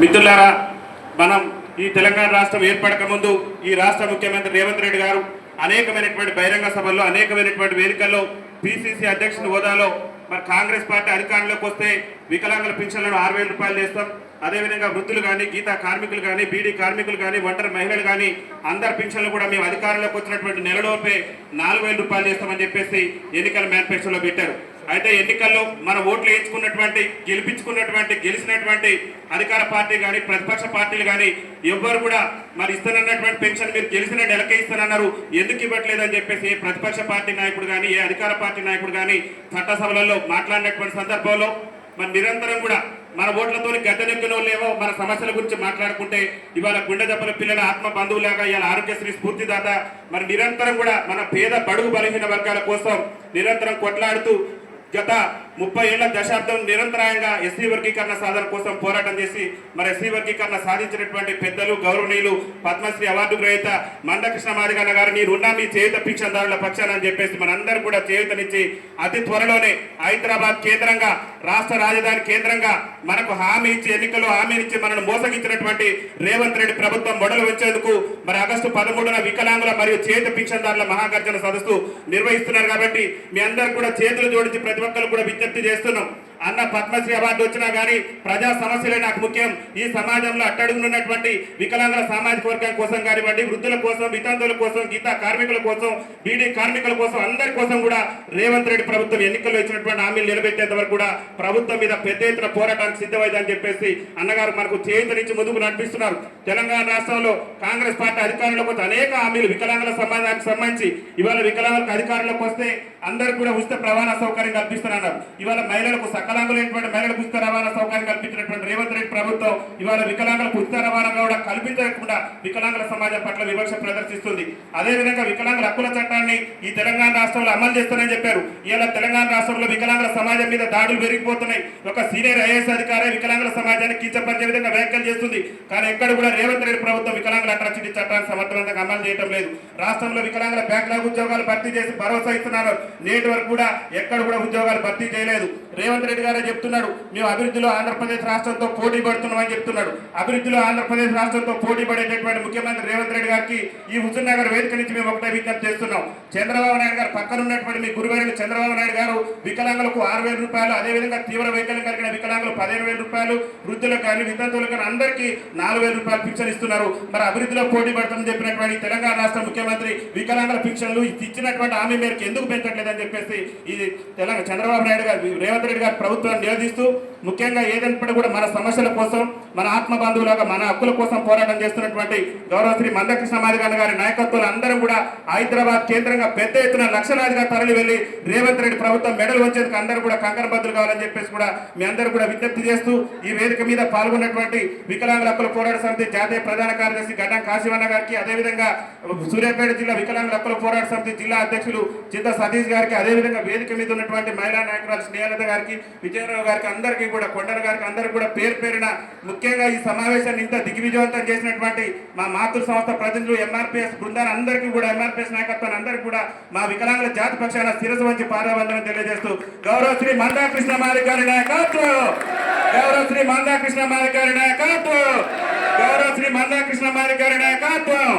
మిత్రులారా, మనం ఈ తెలంగాణ రాష్ట్రం ఏర్పడక ముందు ఈ రాష్ట్ర ముఖ్యమంత్రి రేవంత్ రెడ్డి గారు అనేకమైనటువంటి బహిరంగ సభల్లో అనేకమైనటువంటి వేదికల్లో పిసిసి అధ్యక్షుని హోదాలో మరి కాంగ్రెస్ పార్టీ అధికారంలోకి వస్తే వికలాంగుల పింఛన్లను 6,000 రూపాయలు చేస్తాం, అదేవిధంగా వృద్ధులు కానీ, గీతా కార్మికులు కానీ, బీడీ కార్మికులు కానీ, ఒంటరి మహిళలు కానీ అందరి పింఛన్లు కూడా మేము అధికారంలోకి వచ్చినటువంటి నెలలోపే 4,000 రూపాయలు చేస్తామని చెప్పేసి ఎన్నికల మేనిఫెస్టోలో పెట్టారు. అయితే ఎన్నికల్లో మన ఓట్లు వేయించుకున్నటువంటి గెలిచినటువంటి అధికార పార్టీ కానీ, ప్రతిపక్ష పార్టీలు కానీ ఎవ్వరు కూడా మరి ఇస్తానన్నటువంటి పెన్షన్ మీరు గెలిచిన నెలకే ఇస్తానన్నారు, ఎందుకు ఇవ్వట్లేదని చెప్పేసి ప్రతిపక్ష పార్టీ నాయకుడు కానీ, ఏ అధికార పార్టీ నాయకుడు కానీ చట్టసభలలో మాట్లాడినటువంటి సందర్భంలో మరి నిరంతరం కూడా మన ఓట్లతో గద్దెనెక్కిన వాళ్ళేమో మన సమస్యల గురించి మాట్లాడుకుంటే ఇవాళ గుండె దెబ్బల పిల్లల ఆత్మ బంధువులాగా ఇవాళ ఆరోగ్యశ్రీ స్ఫూర్తిదాత మరి నిరంతరం కూడా మన పేద బడుగు బలహీన వర్గాల కోసం నిరంతరం కొట్లాడుతూ గత 30 ఏళ్ల దశాబ్దం నిరంతరాయంగా ఎస్సీ వర్గీకరణ సాధన కోసం పోరాటం చేసి మరి ఎస్సీ వర్గీకరణ సాధించినటువంటి పెద్దలు గౌరవనీయులు పద్మశ్రీ అవార్డు గ్రహీత మందకృష్ణ మాదిగన్న గారు మీరున్నా మీ చేయుత పింఛన్దారుల పక్షాన అని చెప్పేసి మనందరూ కూడా చేయుతనిచ్చి అతి త్వరలోనే హైదరాబాద్ కేంద్రంగా రాష్ట్ర రాజధాని కేంద్రంగా మనకు హామీ ఇచ్చి ఎన్నికల్లో హామీనిచ్చి మనను మోసగించినటువంటి రేవంత్ రెడ్డి ప్రభుత్వం మొదలు వచ్చేందుకు మరి ఆగస్టు 13న వికలాంగుల మరియు చేయుత పింఛన్దారుల మహాగర్జన సదస్సు నిర్వహిస్తున్నారు. కాబట్టి మీ అందరూ కూడా చేతులు జోడించి ప్రతి ఒక్కరు కూడా విజ్ఞప్తి చేస్తున్నాం. అన్న పద్మశ్రీ అవార్డు వచ్చినా కానీ ప్రజా సమస్యలే నాకు ముఖ్యం. ఈ సమాజంలో అట్టడుగునున్నటువంటి వికలాంగుల సామాజిక వర్గం కోసం కానివ్వండి, వృద్ధుల కోసం, వితంతువుల కోసం, గీతా కార్మికుల కోసం, బీడీ కార్మికుల కోసం, అందరి కోసం కూడా రేవంత్ రెడ్డి ప్రభుత్వం ఎన్నికల్లో ఇచ్చినటువంటి హామీలు నిలబెట్టేంత వరకు కూడా ప్రభుత్వం మీద పెద్ద ఎత్తున పోరాటానికి సిద్ధమైందని చెప్పేసి అన్నగారు మనకు చేతునిచ్చి ముందుకు నడిపిస్తున్నారు. తెలంగాణ రాష్ట్రంలో కాంగ్రెస్ పార్టీ అధికారంలోకి వస్తే అనేక హామీలు వికలాంగుల సమాజానికి సంబంధించి ఇవాళ వికలాంగులకు అధికారంలోకి వస్తే అందరూ కూడా ఉచిత రవాణా సౌకర్యం కల్పిస్తున్నారు. ఇవాళ మహిళలకు వికలాంగులైనటువంటి మహిళలకు ఉచిత రవాణా సౌకర్యం కల్పించినటువంటి రేవంత్ రెడ్డి ప్రభుత్వం ఇవాళ వికలాంగులకు ఉచిత రవాణా కూడా కల్పించకుండా వికలాంగుల సమాజం పట్ల వివక్ష ప్రదర్శిస్తుంది. అదేవిధంగా వికలాంగుల హక్కుల చట్టాన్ని ఈ తెలంగాణ రాష్ట్రంలో అమలు చేస్తానని చెప్పారు. ఇలా తెలంగాణ రాష్ట్రంలో వికలాంగుల సమాజం మీద దాడులు పెరిగిపోతున్నాయి. ఒక సీనియర్ ఐఏఎస్ అధికారి వికలాంగుల సమాజాన్ని కించపరిచే విధంగా వ్యాఖ్యలు చేస్తుంది. కానీ ఎక్కడ కూడా రేవంత్ రెడ్డి ప్రభుత్వం వికలాంగుల అట్రాసిటీ చట్టాన్ని సమర్థవంతంగా అమలు చేయడం లేదు. రాష్ట్రంలో వికలాంగుల బ్యాక్లాగ్ ఉద్యోగాలు భర్తీ చేసి భరోసా ఇస్తున్నారు. నేటి వరకు కూడా ఎక్కడ కూడా ఉద్యోగాలు భర్తీ చేయలేదు. రేవంత్ రెడ్డి గారే చెప్తున్నాడు, మేము అభివృద్ధిలో ఆంధ్రప్రదేశ్ రాష్ట్రంతో పోటీ పడుతున్నామని చెప్తున్నాడు. అభివృద్ధిలో ఆంధ్రప్రదేశ్ రాష్ట్రంతో పోటీ పడేటటువంటి ముఖ్యమంత్రి రేవంత్ రెడ్డి గారికి ఈ హుజూర్ నగర్ వేదిక నుంచి మేము ఒకటే విజ్ఞప్తి చేస్తున్నాం. చంద్రబాబు నాయుడు గారు పక్కన ఉన్నటువంటి మీ గురువారి చంద్రబాబు నాయుడు గారు వికలాంగులకు 6,000 రూపాయలు, అదేవిధంగా తీవ్ర వైకల్యం కలిగిన వికలాంగులు 15,000 రూపాయలు, వృద్ధులకు కానీ వితంతువులకు కానీ అందరికీ 4,000 రూపాయలు పింఛన్ ఇస్తున్నారు. మరి అభివృద్ధిలో పోటీ పడతామని చెప్పినటువంటి తెలంగాణ రాష్ట్ర ముఖ్యమంత్రి వికలాంగుల పింఛన్లు ఇచ్చినటువంటి హామీ మేరకు ఎందుకు పెంచట్లేదని చెప్పేసి ఇది తెలంగాణ చంద్రబాబు నాయుడు గారు రేవంత్ రెడ్డి గారు ప్రభుత్వాన్ని నిలదీస్తూ ముఖ్యంగా ఏదైనప్పుడు కూడా మన సమస్యల కోసం, మన ఆత్మ బంధువులుగా మన హక్కుల కోసం పోరాటం చేస్తున్నటువంటి గౌరవశ్రీ మందకృష్ణ మాదిగన్న గారి నాయకత్వంలో అందరం కూడా హైదరాబాద్ కేంద్రంగా పెద్ద ఎత్తున లక్షలాదిగా తరలి వెళ్లి రేవంత్ రెడ్డి ప్రభుత్వం మెడల్ వచ్చేందుకు అందరూ కూడా కంకణబద్దులు కావాలని చెప్పేసి కూడా మీ అందరూ కూడా విజ్ఞప్తి చేస్తూ ఈ వేదిక మీద పాల్గొన్నటువంటి వికలాంగుల హక్కుల పోరాట సమితి జాతీయ ప్రధాన కార్యదర్శి గడ్డం కాశీవన్న గారికి, అదేవిధంగా సూర్యాపేట జిల్లా వికలాంగుల హక్కుల పోరాట సమితి జిల్లా అధ్యక్షులు చింత సతీష్ గారికి, అదేవిధంగా వేదిక మీద ఉన్నటువంటి మహిళా నాయకురాలు స్నేహలత గారికి, విజయరావు గారికి, అందరికీ కూడా కొండల గారికి అందరికీ కూడా పేరు పేరున ముఖ్యంగా ఈ సమావేశాన్ని ఇంత దిగ్విజయవంతం చేసినటువంటి మా మాతృ సంస్థ ప్రతినిధులు ఎంఆర్పిఎస్ బృందాన్ని అందరికీ కూడా, ఎంఆర్పిఎస్ నాయకత్వాన్ని అందరికీ కూడా మా వికలాంగుల జాతి పక్షాన శిరస్సు వంచి పాదావందనం తెలియజేస్తూ గౌరవ శ్రీ మందాకృష్ణ మాదిగ గారి నాయకత్వం, గౌరవ శ్రీ మందాకృష్ణ మాదిగ గారి నాయకత్వం, గౌరవ శ్రీ మందాకృష్ణ మాదిగ గారి నాయకత్వం.